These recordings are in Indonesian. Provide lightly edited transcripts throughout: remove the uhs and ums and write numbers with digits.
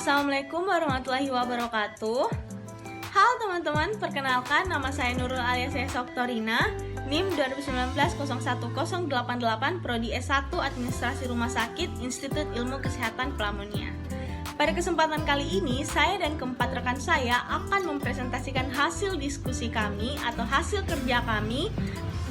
Assalamualaikum warahmatullahi wabarakatuh. Halo teman-teman, perkenalkan nama saya Nurul alias Oktorina, NIM 2019-01-088, Prodi S1 Administrasi Rumah Sakit, Institut Ilmu Kesehatan Pelamonia. Pada kesempatan kali ini, saya dan keempat rekan saya akan mempresentasikan hasil diskusi kami atau hasil kerja kami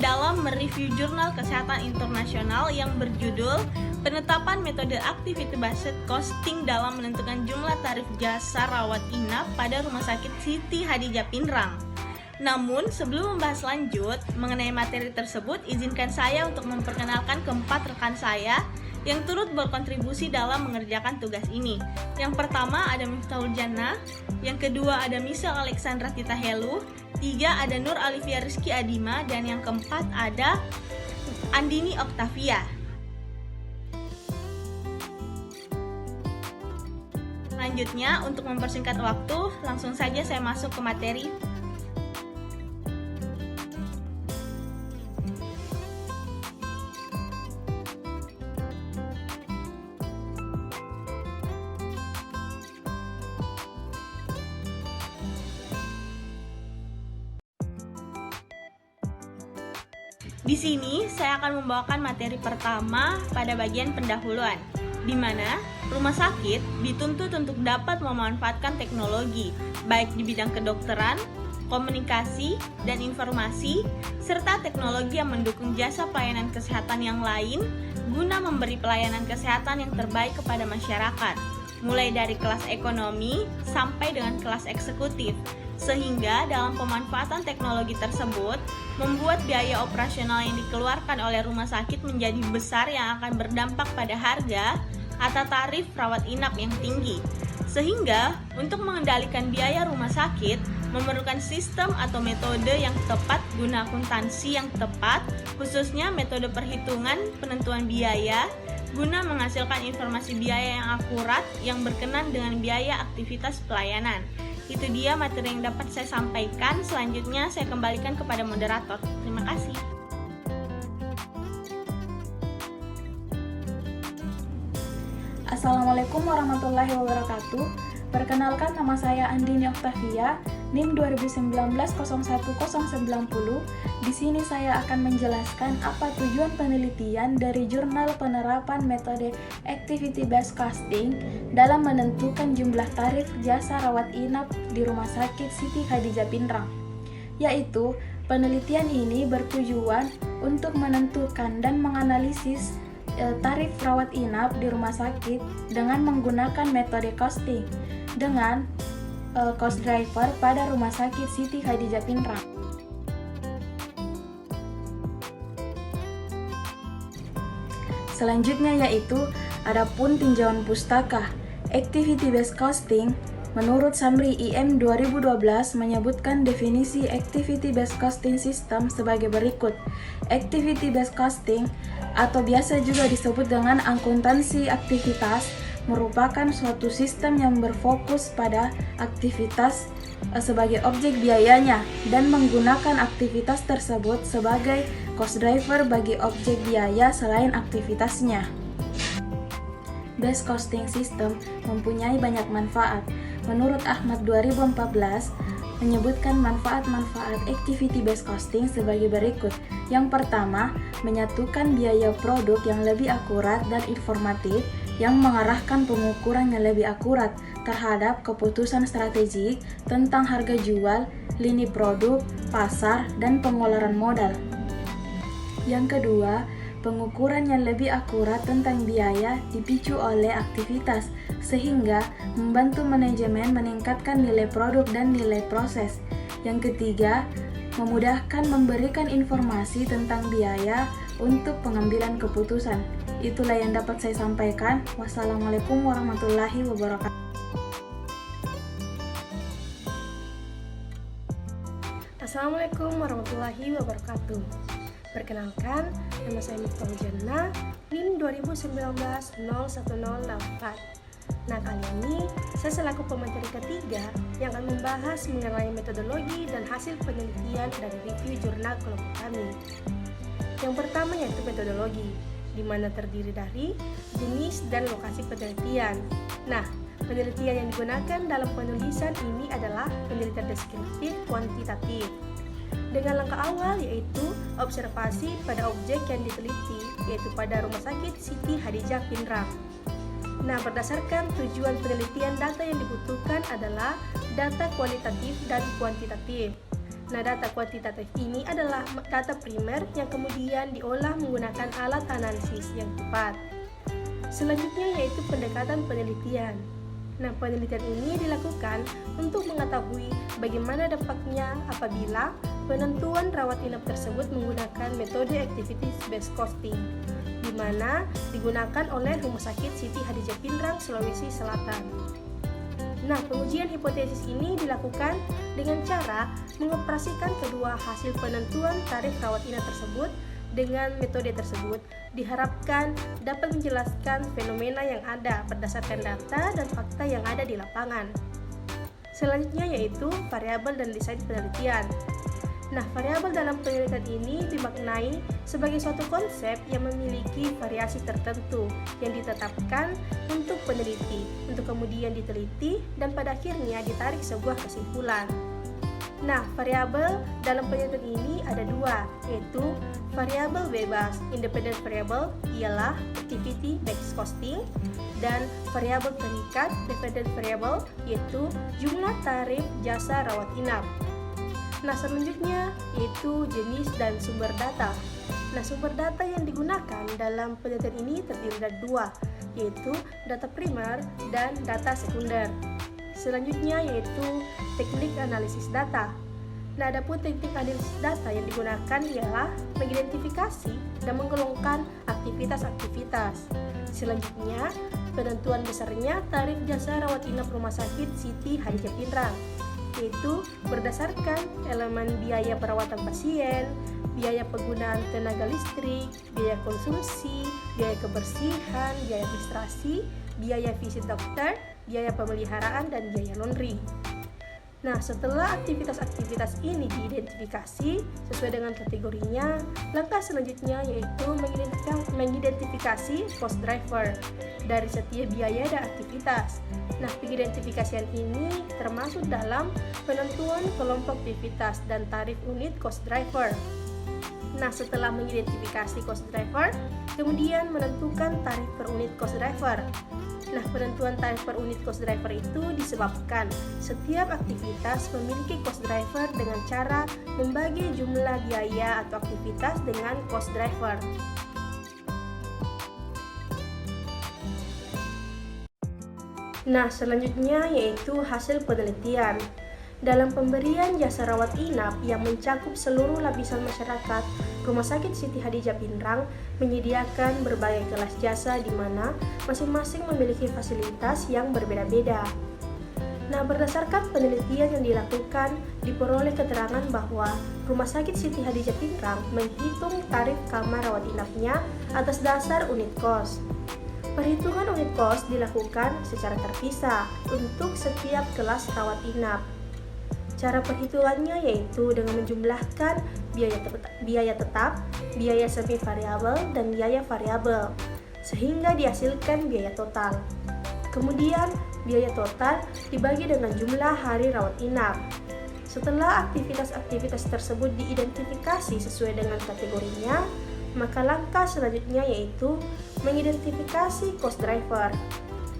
dalam mereview jurnal kesehatan internasional yang berjudul Penetapan Metode Activity-Based Costing dalam menentukan jumlah tarif jasa rawat inap pada Rumah Sakit Siti Khadijah Pinrang. Namun, sebelum membahas lanjut mengenai materi tersebut, izinkan saya untuk memperkenalkan keempat rekan saya yang turut berkontribusi dalam mengerjakan tugas ini. Yang pertama ada Miftahul Jannah, yang kedua ada Michelle Alexandra Titahelu, tiga ada Nur Alivia Rizky Adima, dan yang keempat ada Andini Oktavia. Selanjutnya, untuk mempersingkat waktu, langsung saja saya masuk ke materi. Di sini saya akan membawakan materi pertama pada bagian pendahuluan, di mana rumah sakit dituntut untuk dapat memanfaatkan teknologi, baik di bidang kedokteran, komunikasi, dan informasi, serta teknologi yang mendukung jasa pelayanan kesehatan yang lain, guna memberi pelayanan kesehatan yang terbaik kepada masyarakat, mulai dari kelas ekonomi sampai dengan kelas eksekutif, sehingga dalam pemanfaatan teknologi tersebut membuat biaya operasional yang dikeluarkan oleh rumah sakit menjadi besar yang akan berdampak pada harga atau tarif rawat inap yang tinggi. Sehingga untuk mengendalikan biaya rumah sakit memerlukan sistem atau metode yang tepat guna akuntansi yang tepat, khususnya metode perhitungan penentuan biaya guna menghasilkan informasi biaya yang akurat yang berkenan dengan biaya aktivitas pelayanan. Itu dia materi yang dapat saya sampaikan. Selanjutnya saya kembalikan kepada moderator. Terima kasih. Assalamualaikum warahmatullahi wabarakatuh. Perkenalkan, nama saya Andini Oktavia, NIM 2019-01-090. Di sini saya akan menjelaskan apa tujuan penelitian dari Jurnal Penerapan Metode Activity-Based Costing dalam menentukan jumlah tarif jasa rawat inap di Rumah Sakit Siti Khadijah Pinrang. Yaitu, penelitian ini bertujuan untuk menentukan dan menganalisis tarif rawat inap di rumah sakit dengan menggunakan metode costing dengan cost driver pada Rumah Sakit Siti Khadijah Pinrang. Selanjutnya yaitu adapun tinjauan pustaka. Activity based costing menurut Summary IM 2012 menyebutkan definisi activity based costing system sebagai berikut. Activity based costing atau biasa juga disebut dengan akuntansi aktivitas merupakan suatu sistem yang berfokus pada aktivitas sebagai objek biayanya dan menggunakan aktivitas tersebut sebagai cost driver bagi objek biaya selain aktivitasnya. Based costing system mempunyai banyak manfaat. Menurut Ahmad 2014 menyebutkan manfaat-manfaat activity based costing sebagai berikut. Yang pertama, menyatukan biaya produk yang lebih akurat dan informatif yang mengarahkan pengukuran yang lebih akurat terhadap keputusan strategik tentang harga jual, lini produk, pasar, dan pengeluaran modal. Yang kedua, pengukuran yang lebih akurat tentang biaya dipicu oleh aktivitas, sehingga membantu manajemen meningkatkan nilai produk dan nilai proses. Yang ketiga, memudahkan memberikan informasi tentang biaya untuk pengambilan keputusan. Itulah yang dapat saya sampaikan. Wassalamualaikum warahmatullahi wabarakatuh. Assalamualaikum warahmatullahi wabarakatuh. Perkenalkan, nama saya Miftahul Jannah, NIM 2019-01-084. Nah, kali ini saya selaku pemateri ketiga yang akan membahas mengenai metodologi dan hasil penelitian dari review jurnal kelompok kami. Yang pertama yaitu metodologi, di mana terdiri dari jenis dan lokasi penelitian. Nah, Penelitian yang digunakan dalam penulisan ini adalah penelitian deskriptif kuantitatif. Dengan langkah awal yaitu observasi pada objek yang diteliti, yaitu pada Rumah Sakit Siti Hadijah Pindrang. Nah, berdasarkan tujuan penelitian, data yang dibutuhkan adalah data kualitatif dan kuantitatif. Nah, data kuantitatif ini adalah data primer yang kemudian diolah menggunakan alat analisis yang tepat. Selanjutnya yaitu pendekatan penelitian. Nah, penelitian ini dilakukan untuk mengetahui bagaimana dampaknya apabila penentuan rawat inap tersebut menggunakan metode activities based costing, di mana digunakan oleh Rumah Sakit Siti Hadijah Pindrang, Sulawesi Selatan. Nah, pengujian hipotesis ini dilakukan dengan cara mengoperasikan kedua hasil penentuan tarif rawat inap tersebut dengan metode tersebut diharapkan dapat menjelaskan fenomena yang ada berdasarkan data dan fakta yang ada di lapangan. Selanjutnya yaitu variabel dan desain penelitian. Nah, variabel dalam penelitian ini dimaknai sebagai suatu konsep yang memiliki variasi tertentu yang ditetapkan untuk peneliti, untuk kemudian diteliti dan pada akhirnya ditarik sebuah kesimpulan. Nah, variabel dalam penelitian ini ada dua, yaitu variabel bebas independent variable ialah activity based costing, dan variabel terikat dependent variable yaitu jumlah tarif jasa rawat inap. Nah, selanjutnya yaitu jenis dan sumber data. Nah, sumber data yang digunakan dalam penelitian ini terdiri dari dua, yaitu data primer dan data sekunder. Selanjutnya yaitu teknik analisis data. Nah, adapun teknik analisis data yang digunakan ialah mengidentifikasi dan menggolongkan aktivitas-aktivitas. Selanjutnya, penentuan besarnya tarif jasa rawat inap Rumah Sakit Siti Hadijah Pindrang, yaitu berdasarkan elemen biaya perawatan pasien, biaya penggunaan tenaga listrik, biaya konsumsi, biaya kebersihan, biaya administrasi, biaya visit dokter, biaya pemeliharaan, dan biaya laundry. Nah, setelah aktivitas-aktivitas ini diidentifikasi sesuai dengan kategorinya, langkah selanjutnya yaitu mengidentifikasi cost driver dari setiap biaya dan aktivitas. Nah, pengidentifikasian ini termasuk dalam penentuan kelompok aktivitas dan tarif unit cost driver. Nah, setelah mengidentifikasi cost driver, kemudian menentukan tarif per unit cost driver. Nah, penentuan tarif per unit cost driver itu disebabkan setiap aktivitas memiliki cost driver dengan cara membagi jumlah biaya atau aktivitas dengan cost driver. Nah, selanjutnya yaitu hasil penelitian. Dalam pemberian jasa rawat inap yang mencakup seluruh lapisan masyarakat, Rumah Sakit Siti Hadijah Pindrang menyediakan berbagai kelas jasa di mana masing-masing memiliki fasilitas yang berbeda-beda. Nah, berdasarkan penelitian yang dilakukan, diperoleh keterangan bahwa Rumah Sakit Siti Hadijah Pindrang menghitung tarif kamar rawat inapnya atas dasar unit kos. Perhitungan unit kos dilakukan secara terpisah untuk setiap kelas rawat inap. Cara perhitungannya yaitu dengan menjumlahkan biaya tetap, biaya semi variabel, dan biaya variabel, sehingga dihasilkan biaya total. Kemudian, biaya total dibagi dengan jumlah hari rawat inap. Setelah aktivitas-aktivitas tersebut diidentifikasi sesuai dengan kategorinya, maka langkah selanjutnya yaitu mengidentifikasi cost driver.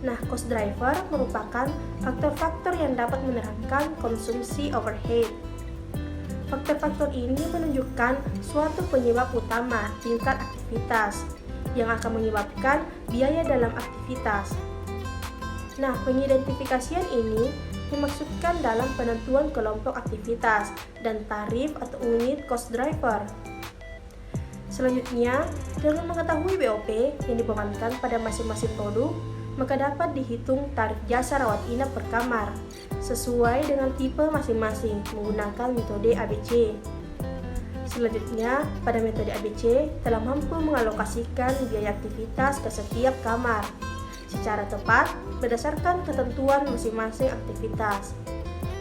Nah, cost driver merupakan faktor-faktor yang dapat menerangkan konsumsi overhead. Faktor-faktor ini menunjukkan suatu penyebab utama tingkat aktivitas yang akan menyebabkan biaya dalam aktivitas. Nah, pengidentifikasian ini dimaksudkan dalam penentuan kelompok aktivitas dan tarif atau unit cost driver. Selanjutnya, dengan mengetahui BOP yang dibebankan pada masing-masing produk, maka dapat dihitung tarif jasa rawat inap per kamar sesuai dengan tipe masing-masing menggunakan metode ABC. Selanjutnya, pada metode ABC telah mampu mengalokasikan biaya aktivitas ke setiap kamar secara tepat berdasarkan ketentuan masing-masing aktivitas,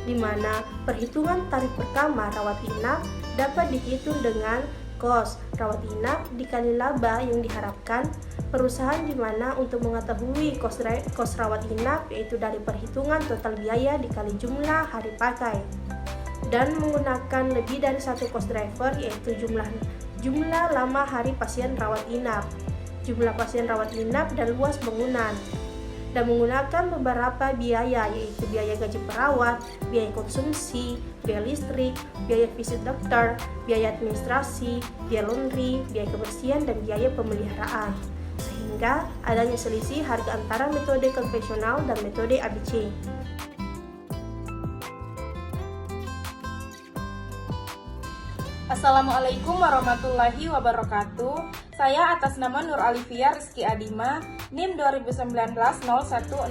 di mana perhitungan tarif per kamar rawat inap dapat dihitung dengan Kos rawat inap dikali laba yang diharapkan perusahaan di mana untuk mengetahui kos rawat inap yaitu dari perhitungan total biaya dikali jumlah hari pakai dan menggunakan lebih dari satu cost driver yaitu jumlah lama hari pasien rawat inap, jumlah pasien rawat inap dan luas bangunan, dan menggunakan beberapa biaya yaitu biaya gaji perawat, biaya konsumsi, biaya listrik, biaya visit dokter, biaya administrasi, biaya laundry, biaya kebersihan, dan biaya pemeliharaan. Sehingga adanya selisih harga antara metode konvensional dan metode ABC. Assalamualaikum warahmatullahi wabarakatuh. Saya atas nama Nur Alivia Rizky Adima, NIM 2019-01056.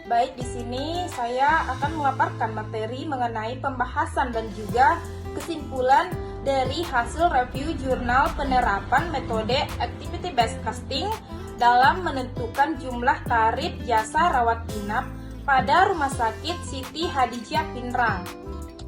Baik, di sini saya akan memaparkan materi mengenai pembahasan dan juga kesimpulan dari hasil review jurnal penerapan metode Activity Based Costing dalam menentukan jumlah tarif jasa rawat inap pada Rumah Sakit Siti Hadijah Pinrang.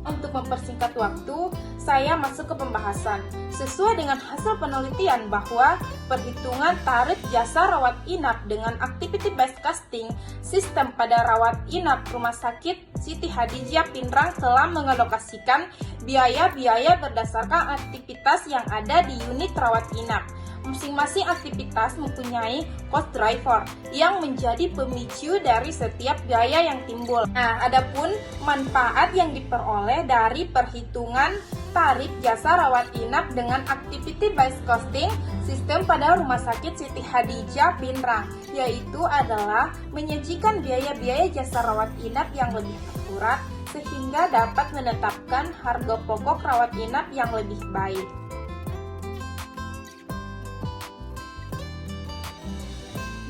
Untuk mempersingkat waktu, saya masuk ke pembahasan. Sesuai dengan hasil penelitian bahwa perhitungan tarif jasa rawat inap dengan activity based costing sistem pada rawat inap Rumah Sakit Siti Hadijah Pinrang telah mengalokasikan biaya-biaya berdasarkan aktivitas yang ada di unit rawat inap. Masing-masing aktivitas mempunyai cost driver yang menjadi pemicu dari setiap biaya yang timbul. Nah, adapun manfaat yang diperoleh dari perhitungan tarif jasa rawat inap dengan activity based costing sistem pada Rumah Sakit Siti Hadijah Pinrang, yaitu adalah menyajikan biaya-biaya jasa rawat inap yang lebih akurat sehingga dapat menetapkan harga pokok rawat inap yang lebih baik.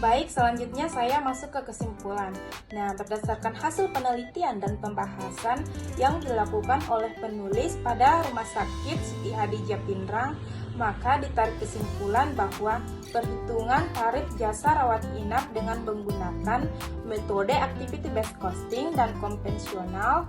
Baik, selanjutnya saya masuk ke kesimpulan. Nah, berdasarkan hasil penelitian dan pembahasan yang dilakukan oleh penulis pada Rumah Sakit Siti Hadijah Pinrang, maka ditarik kesimpulan bahwa perhitungan tarif jasa rawat inap dengan menggunakan metode activity based costing dan konvensional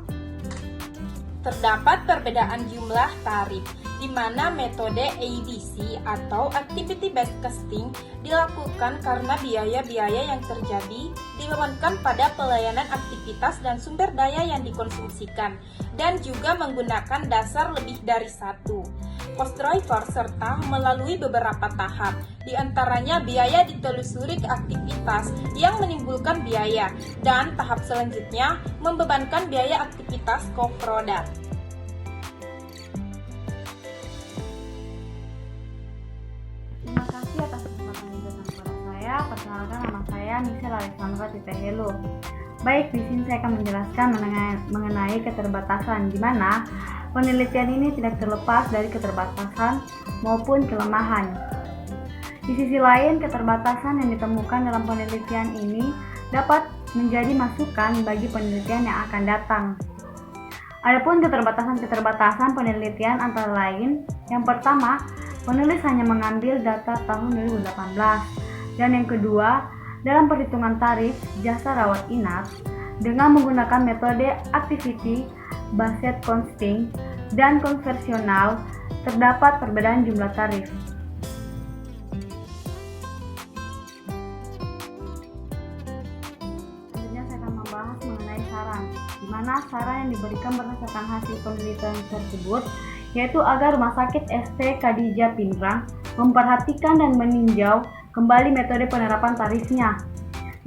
terdapat perbedaan jumlah tarif, di mana metode ABC atau Activity Based Costing dilakukan karena biaya-biaya yang terjadi dibebankan pada pelayanan aktivitas dan sumber daya yang dikonsumsikan, dan juga menggunakan dasar lebih dari satu cost driver serta melalui beberapa tahap, di antaranya biaya ditelusuri ke aktivitas yang menimbulkan biaya, dan tahap selanjutnya membebankan biaya aktivitas co-product. Terima kasih atas kesempatan yang diberikan kepada saya. Perkenalkan, nama saya Michelle Alexandra Titehelo. Baik, di sini saya akan menjelaskan mengenai keterbatasan, di mana penelitian ini tidak terlepas dari keterbatasan maupun kelemahan. Di sisi lain, keterbatasan yang ditemukan dalam penelitian ini dapat menjadi masukan bagi penelitian yang akan datang. Adapun keterbatasan penelitian antara lain, yang pertama, penulis hanya mengambil data tahun 2018, dan yang kedua, dalam perhitungan tarif jasa rawat inap dengan menggunakan metode activity based costing dan konvensional terdapat perbedaan jumlah tarif. Selanjutnya saya akan membahas mengenai saran, di mana saran yang diberikan berdasarkan hasil penelitian tersebut yaitu agar Rumah Sakit ST Hadijah Pinrang memperhatikan dan meninjau kembali metode penerapan tarifnya,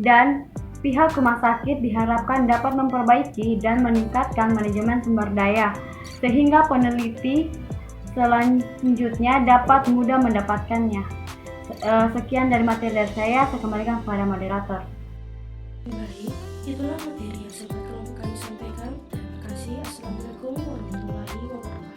dan pihak rumah sakit diharapkan dapat memperbaiki dan meningkatkan manajemen sumber daya sehingga peneliti selanjutnya dapat mudah mendapatkannya. Sekian dari materi dari saya kembalikan kepada moderator. Baik, itulah materi yang sempat kami sampaikan. Terima kasih. Assalamualaikum warahmatullahi wabarakatuh.